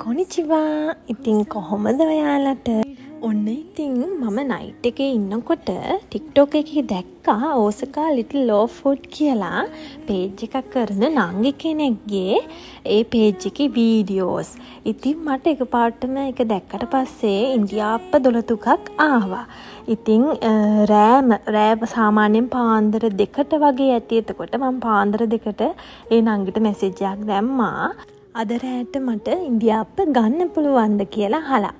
කොනිචිවා ඉතින් කොහොමද ඔයාලට ඔන්න ඉතින් මම නයිට් එකේ ඉන්නකොට ටික්ටොක් එකේ දැක්කා ඕසකා ලිටල් ලෝ ෆුඩ් කියලා පේජ් එකක් කරන නංගි කෙනෙක්ගේ ඒ පේජ් එකේ වීඩියෝස්. ඉතින් මට එකපාරටම ඒක දැක්කට පස්සේ ඉන්දියාප්ප 12ක් ආවා. ඉතින් රෑ සාමාන්‍යයෙන් පාන්දර 2ට වගේ ඇති. එතකොට මම පාන්දර 2ට ඒ නංගිට මැසේජ් එකක් දැම්මා. අද රෑට මට ඉන්දියාප්ප ගන්න පුළුවන්ද කියලා අහලා.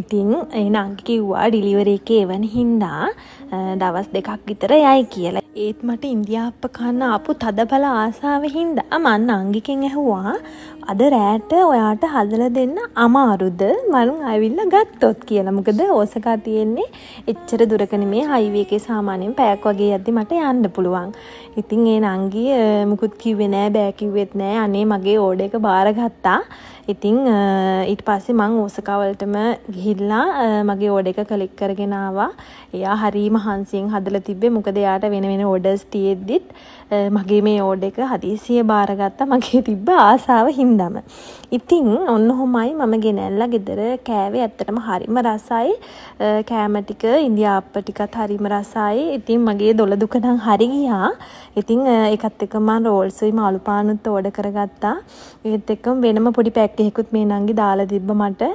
ඉතින් ඒ නංගි කිව්වා ඩිලිවරි එකේ එවන හින්දා දවස් 2ක් විතර යයි කියලා. ඒත් මට ඉන්දියාප්ප කන්න ආපු තදබල ආසාව හින්දා මම නංගිගෙන් ඇහුවා අද රෑට ඔයාට හදලා දෙන්න අමාරුද මම ආවිල්ලා ගත්තොත් කියලා. මොකද ඕසකා තියෙන්නේ එච්චර දුරක නෙමේ හයිවේ එකේ සාමාන්‍යයෙන් පැයක් වගේ යද්දි මට යන්න පුළුවන්. ඉතින් ඒ නංගි මුකුත් කිව්වේ නෑ බෑ කිව්වෙත් නෑ. අනේ මගේ ඕඩර් එක බාරගත්තා. ඉතින් ඊට පස්සේ මම ඕසකා වලටම ගිහිල්ලා මගේ ඕඩර් එක ක්ලික් කරගෙන ආවා. එයා හරීම හංසියෙන් හදලා තිබ්බේ. මොකද එයාට වෙන වෙන ඕඩර්ස් තියෙද්දිත් මගේ මේ ඕඩර් එක හදිසියෙ බාරගත්තා මගේ තිබ්බ ආසාව හින්දාම. ඉතින් ඔන්න ඔහොමයි මම ගෙනල්ලා ගෙදර කෑවේ. ඇත්තටම හරිම රසයි. කෑම ටික ඉන්දියාප්ප ටිකත් හරිම රසයි. ඉතින් මගේ දොළ දුක නම් හරි ගියා. ඉතින් ඒකත් එක්ක මම රෝල්ස්ුයි මාළු පානුත් ඕඩර් කරගත්තා. ඒත් එක්කම වෙනම පොඩි පැක් එකකුත් මේ නංගි දාලා තිබ්බ මට.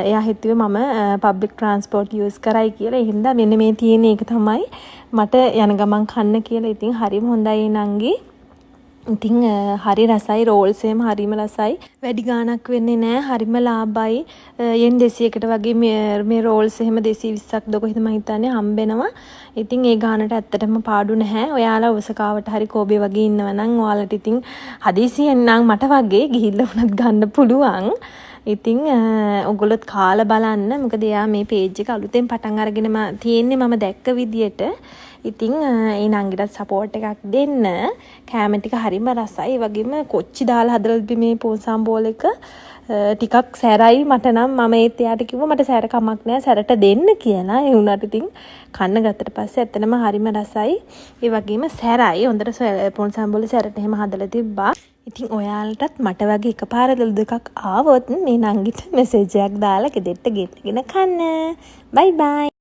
එයා හිතුවේ මම පබ්ලික් ට්‍රාන්ස්පෝර්ට් යූස් කරයි කියලා. ඒ හින්දා මෙන්න මේ තියෙන එක තමයි මට යන ගමන් කන්න කියලා. ඉතින් හරිම හොඳයි නංගි. ඉතින් හරි රසයි රෝල්ස් එහෙම හරිම රසයි. වැඩි ගාණක් වෙන්නේ නැහැ. හරිම ලාභයි. යෙන් 200කට වගේ මේ රෝල්ස් එහෙම 220ක් දොක හිත මම හිතන්නේ හම්බෙනවා. ඉතින් ඒ ගාණට ඇත්තටම පාඩු නැහැ. ඔයාලා ඔසකාවට හරි කෝබේ වගේ ඉන්නවනම් ඔයාලට ඉතින් හදිසියෙන් නම් මට වගේ ගිහිල්ලා උනත් ගන්න පුළුවන්. ඉතින් ඔයගොල්ලොත් කාලා බලන්න. මොකද එයා මේ පේජ් එක අලුතෙන් පටන් අරගෙන තියෙන්නේ මම දැක්ක විදියට. ඉතින් ඒ නංගිටත් සපෝට් එකක් දෙන්න. කෑම ටික හරිම රසයි. ඒ වගේම කොච්චි දාලා හදලා තිබ්බේ මේ පෝසම්බෝල එක ටිකක් සැරයි. මට නම් මම ඒත් එයාට කිව්වා මට සැර කමක් නැහැ සැරට දෙන්න කියලා. ඒ වුණාට ඉතින් කන්න ගත්තට පස්සේ ඇත්තටම හරිම රසයි. ඒ වගේම සැරයි. හොඳට පෝසම්බෝල සැරට එහෙම හදලා තිබ්බා. ඉතින් ඔයාලටත් මට වගේ එකපාර දොළ දෙකක් ආවොත් මේ නංගිට මැසේජ් එකක් දාලා ගෙදරට ගෙන්නගෙන කන්න. බයි බයි.